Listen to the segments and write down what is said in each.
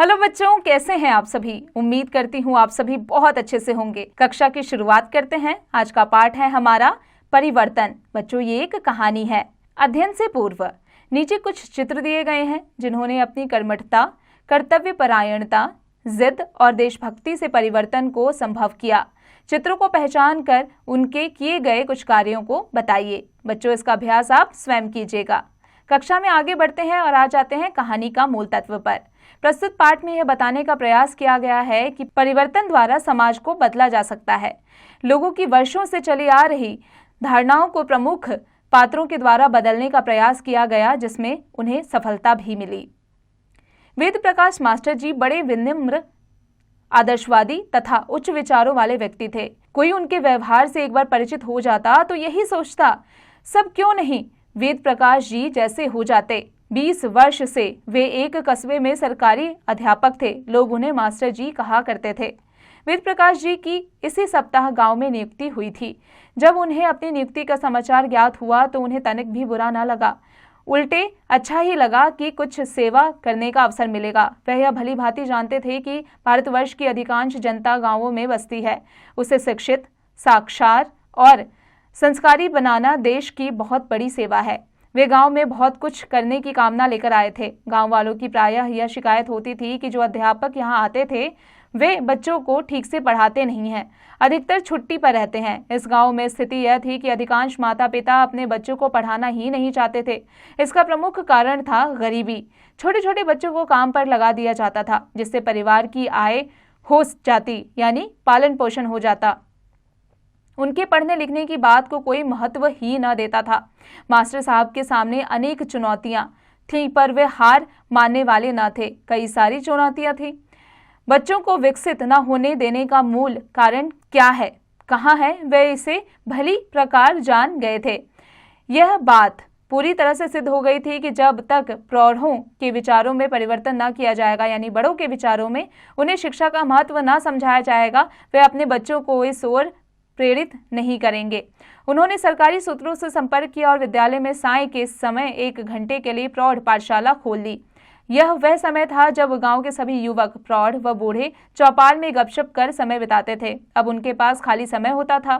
Hello बच्चों, कैसे हैं आप सभी। उम्मीद करती हूँ आप सभी बहुत अच्छे से होंगे। कक्षा की शुरुआत करते हैं। आज का पाठ है हमारा परिवर्तन। बच्चों, ये एक कहानी है। अध्ययन से पूर्व नीचे कुछ चित्र दिए गए हैं जिन्होंने अपनी कर्मठता, कर्तव्य परायणता, जिद और देशभक्ति से परिवर्तन को संभव किया। चित्रों को पहचान कर उनके किए गए कुछ कार्यों को बताइए। बच्चों, इसका अभ्यास आप स्वयं कीजिएगा। कक्षा में आगे बढ़ते हैं और आ जाते हैं कहानी का मूल तत्व पर। प्रस्तुत पाठ में यह बताने का प्रयास किया गया है कि परिवर्तन द्वारा समाज को बदला जा सकता है। लोगों की वर्षों से चली आ रही धारणाओं को प्रमुख पात्रों के द्वारा बदलने का प्रयास किया गया, जिसमें उन्हें सफलता भी मिली। वेद प्रकाश मास्टर जी बड़े विनम्र, आदर्शवादी तथा उच्च विचारों वाले व्यक्ति थे। कोई उनके व्यवहार से एक बार परिचित हो जाता तो यही सोचता, सब क्यों नहीं वेद प्रकाश जी जैसे हो जाते। 20 वर्ष से वे एक कस्बे में सरकारी अध्यापक थे। लोग उन्हें मास्टर जी कहा करते थे। वेद प्रकाश जी की इसी सप्ताह गांव में नियुक्ति हुई थी। जब उन्हें अपनी नियुक्ति का समाचार ज्ञात हुआ तो उन्हें तनिक भी बुरा न लगा, उल्टे अच्छा ही लगा कि कुछ सेवा करने का अवसर मिलेगा। वह यह भली भांति जानते थे कि भारतवर्ष की अधिकांश जनता गांवों में बसती है। उसे शिक्षित, साक्षर और संस्कारी बनाना देश की बहुत बड़ी सेवा है। वे गांव में बहुत कुछ करने की कामना लेकर आए थे। गांव वालों की प्रायः यह शिकायत होती थी कि जो अध्यापक यहां आते थे वे बच्चों को ठीक से पढ़ाते नहीं हैं, अधिकतर छुट्टी पर रहते हैं। इस गांव में स्थिति यह थी कि अधिकांश माता पिता अपने बच्चों को पढ़ाना ही नहीं चाहते थे। इसका प्रमुख कारण था गरीबी। छोटे छोटे बच्चों को काम पर लगा दिया जाता था, जिससे परिवार की आय हो जाती, यानी पालन पोषण हो जाता। उनके पढ़ने लिखने की बात को कोई महत्व ही न देता था। मास्टर साहब के सामने अनेक चुनौतियां थीं, पर वे हार मानने वाले न थे। कई सारी चुनौतियां थीं। बच्चों को विकसित न होने देने का मूल कारण क्या है, कहाँ है, वे इसे भली प्रकार जान गए थे। यह बात पूरी तरह से सिद्ध हो गई थी कि जब तक प्रौढ़ों के विचारों में परिवर्तन न किया जाएगा, यानी बड़ों के विचारों में उन्हें शिक्षा का महत्व न समझाया जाएगा, वे अपने बच्चों को इस ओर प्रेरित नहीं करेंगे। उन्होंने सरकारी सूत्रों से संपर्क किया और विद्यालय में साय के समय 1 घंटे के लिए प्रौढ़ पाठशाला खोल ली। यह वह समय था जब गांव के सभी युवक, प्रौढ़ व बूढ़े चौपाल में गपशप कर समय बिताते थे। अब उनके पास खाली समय होता था।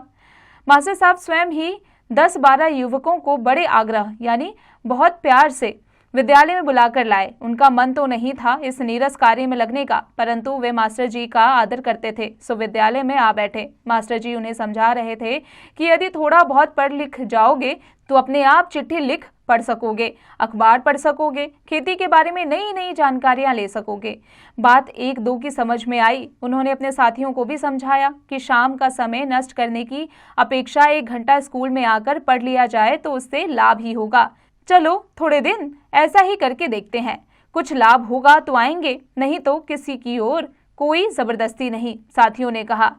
मास्टर साहब स्वयं ही 10-12 युवकों को बड़े आग्रह, यानी बहुत प्यार से विद्यालय में बुलाकर लाए। उनका मन तो नहीं था इस नीरस कार्य में लगने का, परंतु वे मास्टर जी का आदर करते थे, सो विद्यालय में आ बैठे। मास्टर जी उन्हें समझा रहे थे कि यदि थोड़ा बहुत पढ़ लिख जाओगे तो अपने आप चिट्ठी लिख पढ़ सकोगे, अखबार पढ़ सकोगे, खेती के बारे में नई नई जानकारियां ले सकोगे। बात 1-2 की समझ में आई। उन्होंने अपने साथियों को भी समझाया कि शाम का समय नष्ट करने की अपेक्षा 1 घंटा स्कूल में आकर पढ़ लिया जाए तो उससे लाभ ही होगा। चलो थोड़े दिन ऐसा ही करके देखते हैं, कुछ लाभ होगा तो आएंगे, नहीं तो किसी की ओर कोई जबरदस्ती नहीं, साथियों ने कहा।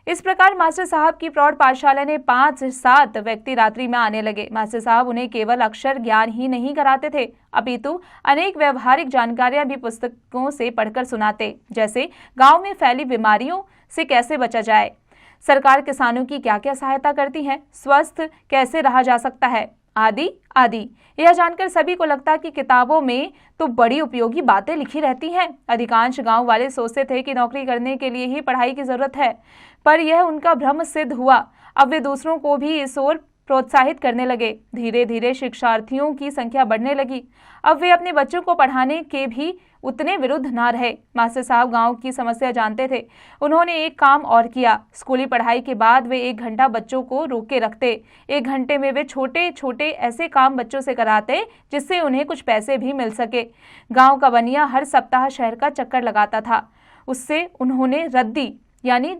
इस प्रकार मास्टर साहब की प्रौढ़ पाठशाला ने 5-7 व्यक्ति रात्रि में आने लगे। मास्टर साहब उन्हें केवल अक्षर ज्ञान ही नहीं कराते थे, अपितु अनेक व्यवहारिक जानकारियां भी पुस्तकों से पढ़कर सुनाते, जैसे गांव में फैली बीमारियों से कैसे बचा जाए, सरकार किसानों की क्या क्या सहायता करती है, स्वस्थ कैसे रहा जा सकता है, आदि आदि। यह जानकर सभी को लगता कि किताबों में तो बड़ी उपयोगी बातें लिखी रहती हैं। अधिकांश गांव वाले सोचते थे कि नौकरी करने के लिए ही पढ़ाई की जरूरत है, पर यह उनका भ्रम सिद्ध हुआ। अब वे दूसरों को भी इस ओर प्रोत्साहित करने लगे। धीरे धीरे शिक्षार्थियों की संख्या बढ़ने लगी। अब वे अपने बच्चों को पढ़ाने के भी उतने विरुद्ध ना रहे। मास्टर साहब गांव की समस्या जानते थे। उन्होंने एक काम और किया। स्कूली पढ़ाई के बाद वे 1 घंटा बच्चों को रोक के रखते। 1 घंटे में वे छोटे छोटे ऐसे काम बच्चों से कराते जिससे उन्हें कुछ पैसे भी मिल सके। गांव का बनिया हर सप्ताह शहर का चक्कर लगाता था। उससे उन्होंने रद्दी, यानी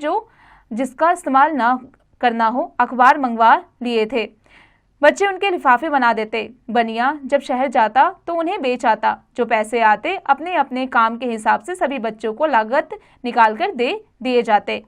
जिसका इस्तेमाल ना करना हो, अखबार मंगवा लिए थे। बच्चे उनके लिफाफे बना देते। बनिया जब शहर जाता तो उन्हें बेच आता। जो पैसे आते अपने अपने काम के हिसाब से सभी बच्चों को लागत निकालकर दे दिए जाते।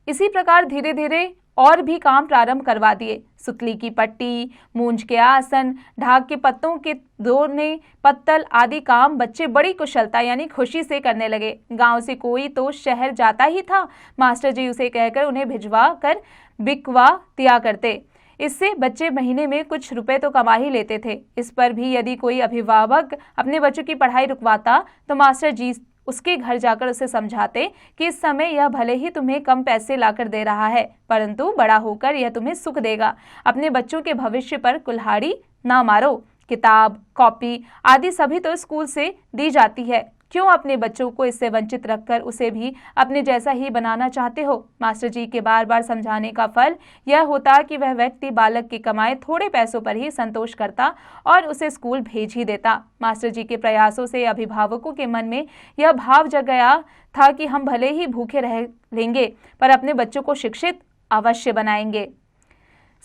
इसी प्रकार धीरे धीरे और भी काम प्रारंभ करवा दिए। सुतली की पट्टी, मूंज के आसन, ढाक के पत्तों के दोने, पत्तल आदि काम बच्चे बड़ी कुशलता यानी खुशी से करने लगे। गांव से कोई तो शहर जाता ही था, मास्टर जी उसे कहकर उन्हें भिजवा कर बिकवा दिया करते। इससे बच्चे महीने में कुछ रुपए तो कमा ही लेते थे। इस पर भी यदि कोई अभिभावक अपने बच्चों की पढ़ाई रुकवाता तो मास्टर जी उसके घर जाकर उसे समझाते कि इस समय यह भले ही तुम्हें कम पैसे लाकर दे रहा है, परंतु बड़ा होकर यह तुम्हें सुख देगा। अपने बच्चों के भविष्य पर कुल्हाड़ी ना मारो। किताब, कॉपी आदि सभी तो स्कूल से दी जाती है, क्यों अपने बच्चों को इससे वंचित रखकर उसे भी अपने जैसा ही बनाना चाहते हो? मास्टर जी के बार बार समझाने का फल यह होता कि वह व्यक्ति बालक के कमाए थोड़े पैसों पर ही संतोष करता और उसे स्कूल भेज ही देता। मास्टर जी के प्रयासों से अभिभावकों के मन में यह भाव जग गया था कि हम भले ही भूखे रह लेंगे पर अपने बच्चों को शिक्षित अवश्य बनाएंगे।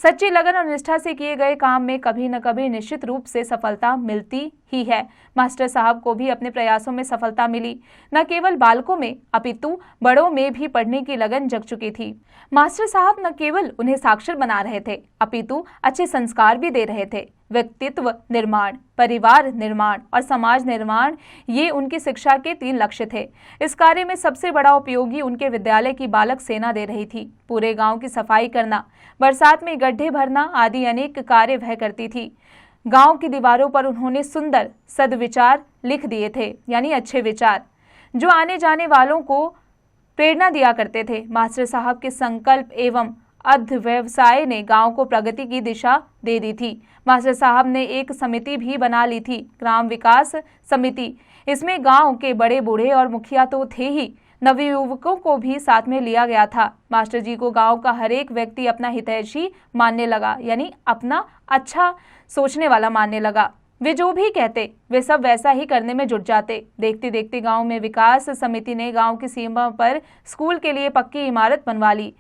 सच्ची लगन और निष्ठा से किए गए काम में कभी न कभी निश्चित रूप से सफलता मिलती ही है। मास्टर साहब को भी अपने प्रयासों में सफलता मिली। न केवल बालकों में अपितु बड़ों में भी पढ़ने की लगन जग चुकी थी। मास्टर साहब न केवल उन्हें साक्षर बना रहे थे अपितु अच्छे संस्कार भी दे रहे थे। व्यक्तित्व निर्माण, परिवार निर्माण और समाज निर्माण, ये उनकी शिक्षा के 3 लक्ष्य थे। इस कार्य में सबसे बड़ा उपयोगी उनके विद्यालय की बालक सेना दे रही थी। पूरे गांव की सफाई करना, बरसात में गड्ढे भरना आदि अनेक कार्य वह करती थी। गांव की दीवारों पर उन्होंने सुंदर सद्विचार लिख दिए थे, यानी अच्छे विचार, जो आने जाने वालों को प्रेरणा दिया करते थे। मास्टर साहब के संकल्प एवं अध्यवसाय ने गांव को प्रगति की दिशा दे दी थी। मास्टर साहब ने एक समिति भी बना ली थी, ग्राम विकास समिति। इसमें गांव के बड़े बूढ़े और मुखिया तो थे ही, नवयुवकों को भी साथ में लिया गया था। मास्टर जी को गांव का हर एक व्यक्ति अपना हितैषी मानने लगा, यानी अपना अच्छा सोचने वाला मानने लगा। वे जो भी कहते वे सब वैसा ही करने में जुट जाते। देखते देखते गांव में विकास समिति ने गांव की सीमा पर स्कूल के लिए पक्की इमारत बनवा ली।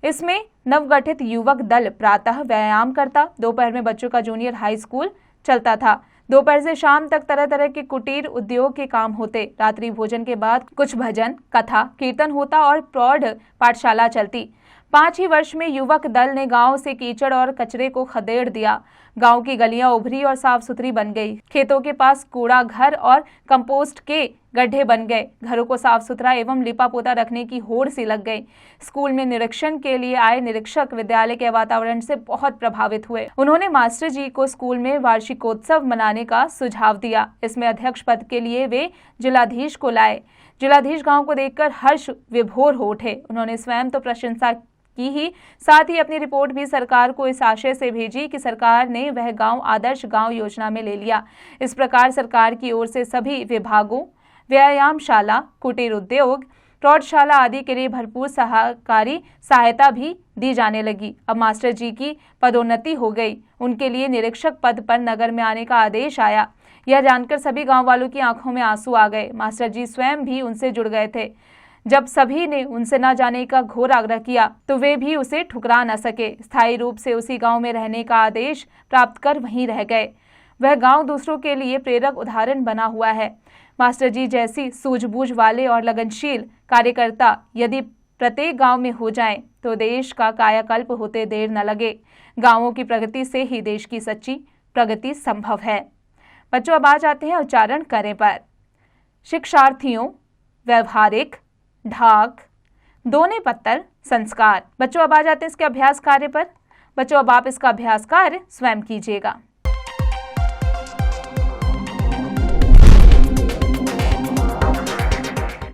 इसमें नवगठित युवक दल प्रातः व्यायाम करता, दोपहर में बच्चों का जूनियर हाई स्कूल चलता था। दोपहर से शाम तक तरह तरह के कुटीर उद्योग के काम होते। रात्रि भोजन के बाद कुछ भजन, कथा, कीर्तन होता और प्रौढ़ पाठशाला चलती। 5 ही वर्ष में युवक दल ने गांव से कीचड़ और कचरे को खदेड़ दिया। गांव की गलियां उभरी और साफ सुथरी बन गई। खेतों के पास कूड़ा घर और कंपोस्ट के गड्ढे बन गए। घरों को साफ सुथरा एवं लिपा पोता रखने की होड़ सी लग गई। स्कूल में निरीक्षण के लिए आए निरीक्षक विद्यालय के वातावरण से बहुत प्रभावित हुए। उन्होंने मास्टर जी को स्कूल में वार्षिकोत्सव मनाने का सुझाव दिया। इसमें अध्यक्ष पद के लिए वे जिलाधीश को लाए। जिलाधीश गांव को देखकर हर्ष विभोर हो उठे। उन्होंने स्वयं तो प्रशंसा की ही, साथ ही अपनी रिपोर्ट भी सरकार को इस आशय से भेजी कि सरकार ने वह गांव आदर्श गांव योजना में ले लिया। इस प्रकार सरकार की ओर से सभी विभागों, व्यायामशाला, कुटीर उद्योग, प्रौढ़शाला आदि के लिए भरपूर सहकारी सहायता भी दी जाने लगी। अब मास्टर जी की पदोन्नति हो गई। उनके लिए निरीक्षक पद पर नगर में आने का आदेश आया। यह जानकर सभी गांव वालों की आंखों में आंसू आ गए। मास्टर जी स्वयं भी उनसे जुड़ गए थे। जब सभी ने उनसे न जाने का घोर आग्रह किया तो वे भी उसे ठुकरा न सके। स्थायी रूप से उसी गांव में रहने का आदेश प्राप्त कर वहीं रह गए। वह गांव दूसरों के लिए प्रेरक उदाहरण बना हुआ है। मास्टर जी जैसी सूझबूझ वाले और लगनशील कार्यकर्ता यदि प्रत्येक गांव में हो जाएं, तो देश का कायाकल्प होते देर न लगे। गांवों की प्रगति से ही देश की सच्ची प्रगति संभव है। बच्चों, अब आ जाते हैं उच्चारण करें पर। शिक्षार्थियों, व्यवहारिक, ढाक, दोने पत्तर, संस्कार। बच्चों, अब आ जाते हैं इसके अभ्यास कार्य पर। बच्चों, अब आप इसका अभ्यास कार्य स्वयं कीजिएगा।